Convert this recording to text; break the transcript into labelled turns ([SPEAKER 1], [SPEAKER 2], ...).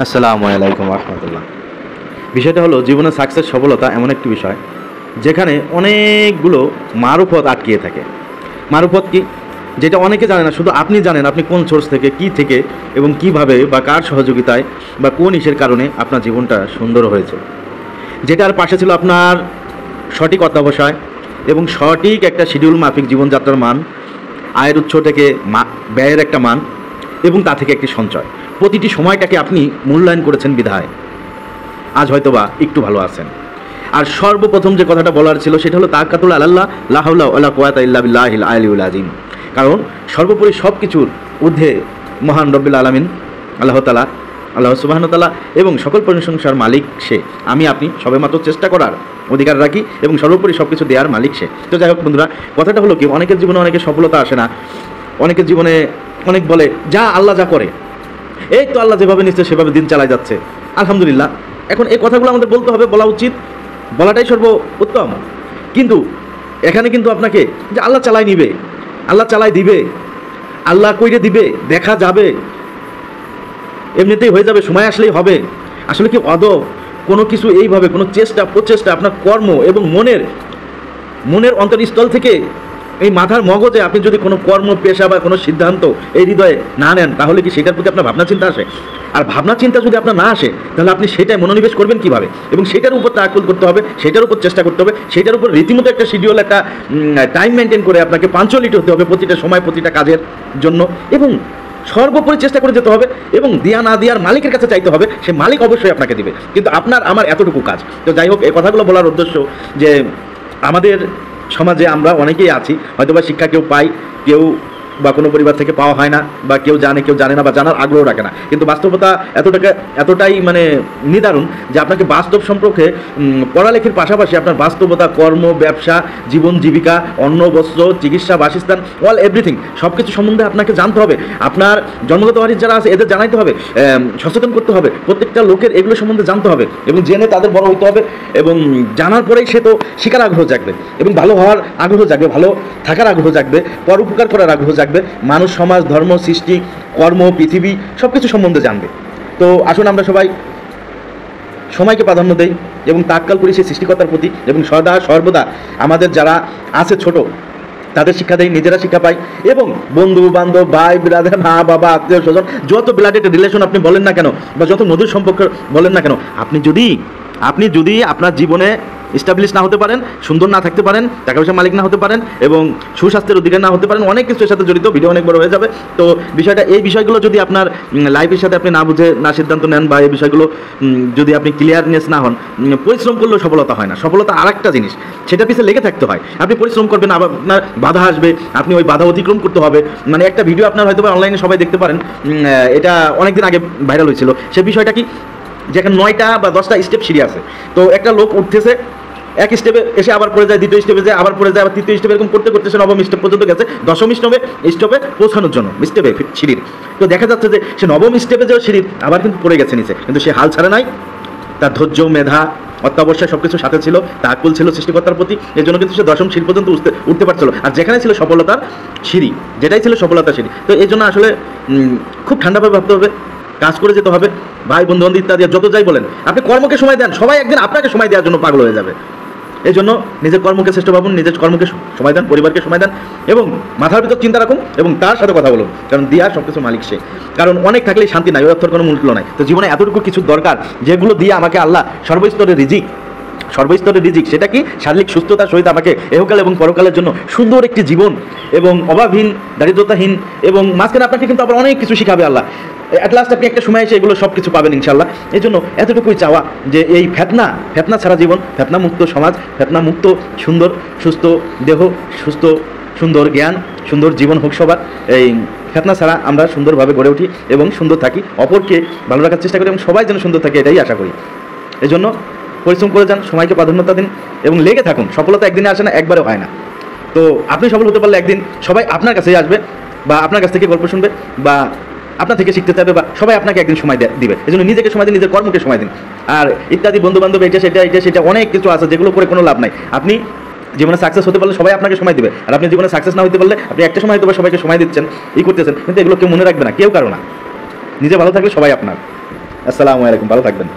[SPEAKER 1] আসসালামু আলাইকুম রহমতুল্লাহ। বিষয়টা হলো জীবনের সাকসেস সফলতা এমন একটি বিষয় যেখানে অনেকগুলো মারুফত আটকিয়ে থাকে। মারুফত কি, যেটা অনেকে জানে না, শুধু আপনি জানেন আপনি কোন সোর্স থেকে কি থেকে এবং কিভাবে বা কার সহযোগিতায় বা কোন ইসের কারণে আপনার জীবনটা সুন্দর হয়েছে। যেটার পাশে ছিল আপনার সঠিক অধ্যবসায় এবং সঠিক একটা শিডিউল মাফিক জীবনযাত্রার মান, আয়ের উৎস থেকে ব্যয়ের একটা মান এবং তা থেকে একটি সঞ্চয়। প্রতিটি সময়টাকে আপনি মূল্যায়ন করেছেন বিধায় আজ হয়তোবা একটু ভালো আছেন। আর সর্বপ্রথম যে কথাটা বলার ছিল সেটা হলো তাওয়াক্কালু আলাল্লাহ, লা হাওলা ওয়ালা কুওয়াতা ইল্লা বিল্লাহিল আলিয়্যিল আযীম। কারণ সর্বোপরি সব কিছুর ঊর্ধ্বে মহান রব্বুল আলামিন আল্লাহ তাআলা, আল্লাহ সুবহানাহু ওয়া তাআলা, এবং সকল প্রশংসার মালিক সে। আমি আপনি সবেমাত্র চেষ্টা করার অধিকার রাখি এবং সর্বোপরি সব কিছু দেওয়ার মালিক সে। তো যাই হোক বন্ধুরা, কথাটা হলো কি, অনেকের জীবনে অনেকের সফলতা আসে না, অনেকের জীবনে অনেক বলে যা আল্লাহ যা করে, এই তো আল্লাহ যেভাবে নিচ্ছে সেভাবে দিন চালায় যাচ্ছে, আলহামদুলিল্লাহ। এখন এই কথাগুলো আমাদের বলতে হবে, বলা উচিত, বলাটাই সর্বোত্তম। কিন্তু এখানে কিন্তু আপনাকে যে আল্লাহ চালাই নিবে, আল্লাহ চালাই দিবে, আল্লাহ কইরে দিবে, দেখা যাবে, এমনিতেই হয়ে যাবে, সময় আসলেই হবে, আসলে কি আদৌ কোনো কিছু এইভাবে কোনো চেষ্টা প্রচেষ্টা আপনার কর্ম এবং মনের অন্তরস্থল থেকে এই মাথার মগজে আপনি যদি কোনো কর্ম পেশা বা কোনো সিদ্ধান্ত এই হৃদয়ে না নেন, তাহলে কি সেটার প্রতি আপনার ভাবনা চিন্তা আসে? আর ভাবনা চিন্তা যদি আপনার না আসে, তাহলে আপনি সেটাই মনোনিবেশ করবেন কীভাবে? এবং সেটার উপর তাওয়াক্কুল করতে হবে, সেটার উপর চেষ্টা করতে হবে, সেটার উপর রীতিমতো একটা শিডিউল, একটা টাইম মেনটেন করে আপনাকে পাঞ্চুয়ালিটি হতে হবে প্রতিটা সময় প্রতিটা কাজের জন্য, এবং সর্বোপরি চেষ্টা করে যেতে হবে এবং দিয়া না দেওয়ার মালিকের কাছে চাইতে হবে, সে মালিক অবশ্যই আপনাকে দিবে। কিন্তু আপনার আমার এতটুকু কাজ। তো যাই হোক, এই কথাগুলো বলার উদ্দেশ্য যে আমাদের সমাজে আমরা অনেকেই আছি, হয়তো বা শিক্ষা কেউ পাই, কেউ বা কোনো পরিবার থেকে পাওয়া হয় না, বা কেউ জানে না বা জানার আগ্রহ রাখে না। কিন্তু বাস্তবতা এতটাই মানে নিদারুণ যে আপনাকে বাস্তব সম্পর্কে পড়ালেখার পাশাপাশি আপনার বাস্তবতা, কর্ম, ব্যবসা, জীবন জীবিকা, অন্ন, বস্ত্র, চিকিৎসা, বাসস্থান, অল এভরিথিং সব কিছু সম্বন্ধে আপনাকে জানতে হবে। আপনার জন্মগত ওয়ারিশ যারা আছে এদের জানাইতে হবে, সচেতন করতে হবে, প্রত্যেকটা লোকের এগুলো সম্বন্ধে জানতে হবে এবং জেনে তাদের বড় হইতে হবে। এবং জানার পরেই সে তো শিকার আগ্রহ জাগবে এবং ভালো হওয়ার আগ্রহ জাগবে, ভালো থাকার আগ্রহ জাগবে, পরোপকার করার আগ্রহ জাগবে, মানুষ, সমাজ, ধর্ম, সৃষ্টি, কর্ম, পৃথিবী সব কিছু সম্বন্ধে জানবে। তো আসুন আমরা সবাই সময়কে প্রাধান্য দেই এবং তাওয়াক্কুল করি সেই সৃষ্টিকর্তার প্রতি, এবং সর্বদা আমাদের যারা আছে ছোট তাদের শিক্ষা দেয়, নিজেরা শিক্ষা পাই, এবং বন্ধু বান্ধব, ভাই ব্রাদার, মা বাবা, আত্মীয় স্বজন, যত ব্লাডেড রিলেশন আপনি বলেন না কেন বা যত মধুর সম্পর্ক বলেন না কেন, আপনি যদি আপনার জীবনে এস্টাবলিশ না হতে পারেন, সুন্দর না থাকতে পারেন, টাকা পয়সার মালিক না হতে পারেন এবং সুস্বাস্থ্যের অধিকার না হতে পারেন, অনেক কিছুর সাথে জড়িত, ভিডিও অনেক বড় হয়ে যাবে। তো এই বিষয়গুলো যদি আপনার লাইফের সাথে আপনি না বুঝে না সিদ্ধান্ত নেন, বা এই বিষয়গুলো যদি আপনি ক্লিয়ারনেস না হন, পরিশ্রম করলেও সফলতা হয় না। সফলতা আর একটা জিনিস, সেটা পিছিয়ে লেগে থাকতে হয়। আপনি পরিশ্রম করবেন, আবার আপনার বাধা আসবে, আপনি ওই বাধা অতিক্রম করতে হবে। মানে একটা ভিডিও আপনার হয়তো অনলাইনে সবাই দেখতে পারেন, এটা অনেকদিন আগে ভাইরাল হয়েছিল। সে বিষয়টা কি, যেখানে 9টা বা 10টা স্টেপ সিঁড়ি আছে, তো একটা লোক উঠতেছে, এক স্টেপে এসে আবার পড়ে যায়, দ্বিতীয় স্টেপে যায়, আবার পড়ে যায়, আবার তৃতীয় স্টেপে, এরকম করতে করতে সে 9ম স্টেপ পর্যন্ত গেছে, 10ম স্টেপে পৌঁছানোর জন্য স্টেপে সিঁড়ির। তো দেখা যাচ্ছে যে সে 9ম স্টেপে যে সিঁড়ির আবার কিন্তু পড়ে গেছে নিচে, কিন্তু সে হাল ছাড়ে নাই, তার ধৈর্য, মেধা, অত্যাবশ্যক সব কিছু সাথে ছিল, তাওয়াক্কুল ছিল সৃষ্টিকর্তার প্রতি, এর জন্য কিন্তু সে 10ম সিঁড়ি পর্যন্ত উঠতে পারছিল। আর যেখানে ছিল সফলতার সিঁড়ি, যেটাই ছিল সফলতার সিঁড়ি। তো এই জন্য আসলে খুব ঠান্ডাভাবে ভাবতে হবে, কাজ করে যেতে হবে। ভাই বন্ধু বান্ধব ইত্যাদি যত যাই বলেন, আপনি কর্মকে সময় দেন, সবাই একদিন আপনাকে সময় দেওয়ার জন্য পাগল হয়ে যাবে। এই জন্য নিজের কর্মকে শ্রেষ্ঠ ভাবুন, নিজের কর্মকে সময় দেন, পরিবারকে সময় দেন, এবং মাথার ভিতর চিন্তা রাখুন এবং তার সাথে কথা বলুন, কারণ দেওয়ার সব কিছু মালিক সে। কারণ অনেক থাকলেই শান্তি নাই, ওই অর্থের কোনো মূল্য নাই। তো জীবনে এতটুকু কিছু দরকার, যেগুলো দিয়ে আমাকে আল্লাহ সর্বস্তরের রিজিক, সেটা কি, শারীরিক সুস্থতার সহিত আমাকে এহকাল এবং পরকালের জন্য সুন্দর একটি জীবন এবং অভাবহীন, দারিদ্রতাহীন, এবং মাঝখানে আপনাকে কিন্তু আবার অনেক কিছু শিখাবে আল্লাহ। অ্যাট লাস্ট আপনি একটা সময় এসে এগুলো সব কিছু পাবেন ইনশাল্লাহ। এই জন্য এতটুকুই চাওয়া যে এই ফেতনা ছাড়া জীবন, ফেতনা মুক্ত সমাজ, ফেতনা মুক্ত সুন্দর সুস্থ দেহ, সুস্থ সুন্দর জ্ঞান, সুন্দর জীবন হোক সবার। এই ফেতনা ছাড়া আমরা সুন্দরভাবে গড়ে উঠি এবং সুন্দর থাকি, অপরকে ভালো রাখার চেষ্টা করি এবং সবাই যেন সুন্দর থাকে, এটাই আশা করি। এই জন্য পরিশ্রম করে যান, সময়কে প্রাধান্যতা দিন এবং লেগে থাকুন। সফলতা একদিনে আসে না, একবারও হয় না। তো আপনি সফল হতে পারলে একদিন সবাই আপনার কাছেই আসবে, বা আপনার কাছ থেকে গল্প শুনবে, বা আপনার থেকে শিখতে চাইবে, বা সবাই আপনাকে একদিন সময় দিবে। এই জন্য নিজেকে সময় দিন, নিজের কর্মকে সময় দিন। আর ইত্যাদি বন্ধু বান্ধব, এটা সেটা অনেক কিছু আছে যেগুলো করে কোনো লাভ নাই। আপনি জীবনে সাকসেস হতে পারলে সবাই আপনাকে সময় দিবে, আর আপনি জীবনে সাকসেস না হতে পারলে আপনি একটা সময় হয়তো সবাইকে সময় দিচ্ছেন, করতেছেন, কিন্তু এগুলো কেউ মনে রাখবে না, কেউ কারো না। নিজে ভালো থাকলে সবাই আপনার। আসসালামু আলাইকুম, ভালো থাকবেন।